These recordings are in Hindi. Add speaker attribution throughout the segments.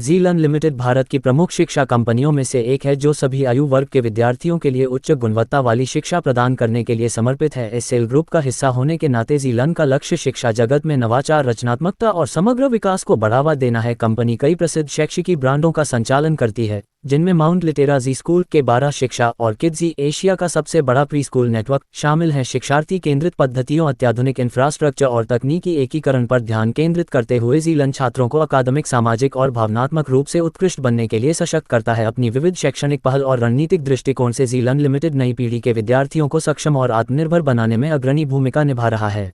Speaker 1: जीलन लिमिटेड भारत की प्रमुख शिक्षा कंपनियों में से एक है जो सभी आयु वर्ग के विद्यार्थियों के लिए उच्च गुणवत्ता वाली शिक्षा प्रदान करने के लिए समर्पित है। एसएल ग्रुप का हिस्सा होने के नाते जीलन का लक्ष्य शिक्षा जगत में नवाचार, रचनात्मकता और समग्र विकास को बढ़ावा देना है। कंपनी कई प्रसिद्ध शैक्षिकी ब्रांडों का संचालन करती है, जिनमें माउंट लिटेरा जी स्कूल के 12 शिक्षा और किड्जी एशिया का सबसे बड़ा प्री स्कूल नेटवर्क शामिल हैं। शिक्षार्थी केंद्रित पद्धतियों, अत्याधुनिक इंफ्रास्ट्रक्चर और तकनीकी एकीकरण पर ध्यान केंद्रित करते हुए जीलन छात्रों को अकादमिक, सामाजिक और भावनात्मक रूप से उत्कृष्ट बनने के लिए सशक्त करता है। अपनी विविध शैक्षणिक पहल और रणनीतिक दृष्टिकोण से जीलन लिमिटेड नई पीढ़ी के विद्यार्थियों को सक्षम और आत्मनिर्भर बनाने में अग्रणी भूमिका निभा रहा है।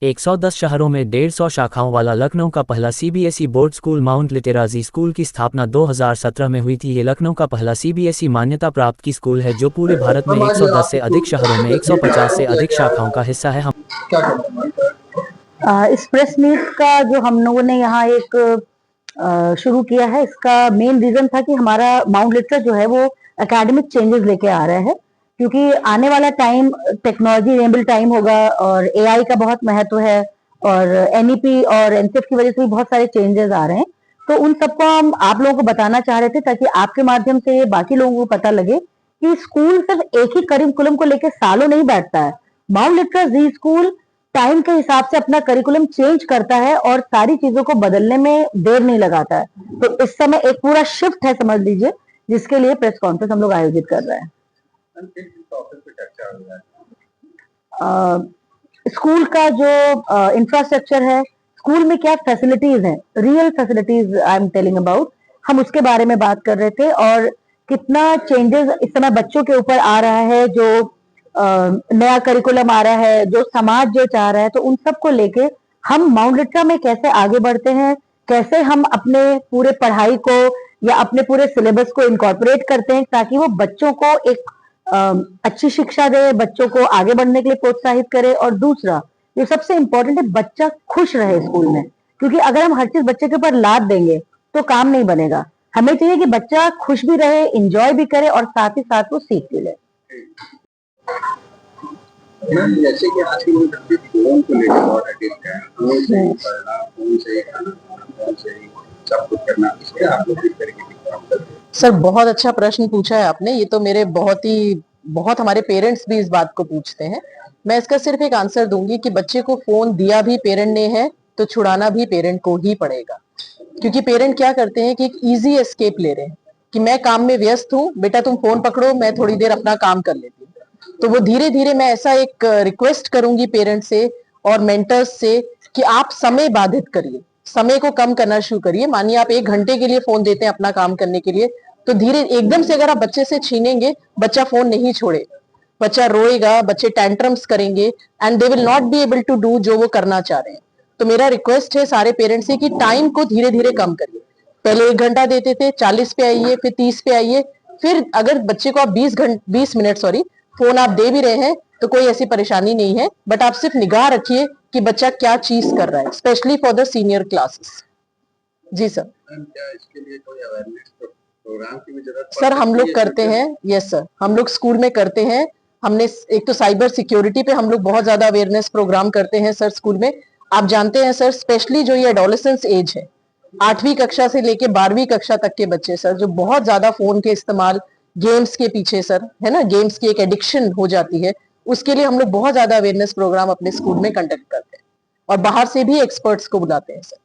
Speaker 1: 110 शहरों में 150 शाखाओं वाला लखनऊ का पहला CBSE board school Mount Litera Zee school की स्थापना 2017 में हुई थी। ये लखनऊ का पहला सीबीएसई मान्यता प्राप्त की स्कूल है जो पूरे भारत में 110 से अधिक शहरों में 150 से अधिक शाखाओं का हिस्सा है।
Speaker 2: इस प्रेस मीट का जो हम लोगों ने यहाँ एक शुरू किया है, इसका मेन रीजन था कि हमारा माउंट लिटेरा जो है वो एकेडमिक चेंजेस लेके आ रहा है, क्योंकि आने वाला टाइम टेक्नोलॉजी इनेबल टाइम होगा और एआई का बहुत महत्व है और एनईपी और एनसीएफ की वजह से भी बहुत सारे चेंजेस आ रहे हैं। तो उन सबको हम आप लोगों को बताना चाह रहे थे ताकि आपके माध्यम से बाकी लोगों को पता लगे कि स्कूल सिर्फ एक ही करिकुलम को लेकर सालों नहीं बैठता है। Mount Litera Zee school time के हिसाब से अपना करिकुलम चेंज करता है और सारी चीजों को बदलने में देर नहीं लगाता है। तो इस समय एक पूरा शिफ्ट है, समझ लीजिए, जिसके लिए प्रेस कॉन्फ्रेंस हम लोग आयोजित कर रहे हैं। स्कूल का जो इंफ्रास्ट्रक्चर है, स्कूल में क्या फैसिलिटीज हैं, real facilities I am telling about, हम उसके बारे में बात कर रहे थे और कितना चेंजेस इस समय बच्चों के ऊपर आ रहा है, जो नया करिकुलम आ रहा है, जो समाज जो चाह रहा है, तो उन सब को लेके हम माउंट लिटेरा में कैसे आगे बढ़ते हैं, कैसे हम अपने पूरे पढ़ाई को या अपने पूरे सिलेबस को इनकॉर्पोरेट करते हैं ताकि वो बच्चों को एक अच्छी शिक्षा दे, बच्चों को आगे बढ़ने के लिए प्रोत्साहित करे। और दूसरा जो सबसे इम्पोर्टेंट है, बच्चा खुश रहे स्कूल में, क्योंकि अगर हम हर चीज बच्चे के ऊपर लाद देंगे तो काम नहीं बनेगा। हमें चाहिए कि बच्चा खुश भी रहे, एंजॉय भी करे और साथ ही साथ वो सीख भी ले।
Speaker 3: जैसे कि आज के बच्चे फोन को लेकर बहुत एडिक्ट हैं, फोन से ही पढ़ना, फोन से ही खाना, फोन से ही सब कुछ करना, इसके आप लोग किस तरीके की काम करते हैं?
Speaker 4: सर, बहुत अच्छा प्रश्न पूछा है आपने। ये तो मेरे बहुत हमारे पेरेंट्स भी इस बात को पूछते हैं। मैं इसका सिर्फ एक आंसर दूंगी कि बच्चे को फोन दिया भी पेरेंट ने है तो छुड़ाना भी पेरेंट को ही पड़ेगा, क्योंकि पेरेंट क्या करते हैं कि एक इजी एस्केप ले रहे हैं कि मैं काम में व्यस्त हूँ, बेटा तुम फोन पकड़ो, मैं थोड़ी देर अपना काम कर लेती हूँ। तो वो धीरे धीरे, मैं ऐसा एक रिक्वेस्ट करूंगी पेरेंट्स से और मेंटर्स से कि आप समय बाधित करिए, समय को कम करना शुरू करिए। मानिए आप 1 घंटे के लिए फोन देते हैं अपना काम करने के लिए, तो धीरे एकदम से अगर आप बच्चे से छीनेंगे, बच्चा फोन नहीं छोड़े, बच्चा रोएगा, बच्चे टैंट्रम्स करेंगे and they will not be able to do जो वो करना चाह रहे हैं। तो मेरा रिक्वेस्ट है सारे पेरेंट्स से कि टाइम को धीरे धीरे कम करिए। पहले 1 घंटा देते थे, 40 पे आइए, फिर 30 पे आइए, फिर अगर बच्चे को आप 20 मिनट फोन आप दे भी रहे हैं तो कोई ऐसी परेशानी नहीं है, बट आप सिर्फ निगाह रखिए कि बच्चा क्या चीज कर रहा है, specially for the senior classes. जी सर।
Speaker 3: क्या इसके लिए कोई अवेयरनेस प्रोग्राम की भी जरूरत
Speaker 4: सर हम लोग करते हैं, यस सर, हम लोग स्कूल में करते हैं। हमने एक तो साइबर सिक्योरिटी पे हम लोग बहुत ज्यादा अवेयरनेस प्रोग्राम करते हैं सर स्कूल में। आप जानते हैं सर, स्पेशली जो ये एडोलेसेंस एज है, 8वीं कक्षा से लेके 12वीं कक्षा तक के बच्चे सर, जो बहुत ज्यादा फोन के इस्तेमाल, गेम्स के पीछे सर, है ना, गेम्स की एक एडिक्शन हो जाती है, उसके लिए हम लोग बहुत ज्यादा अवेयरनेस प्रोग्राम अपने स्कूल में कंडक्ट करते हैं और बाहर से भी एक्सपर्ट्स को बुलाते हैं सर।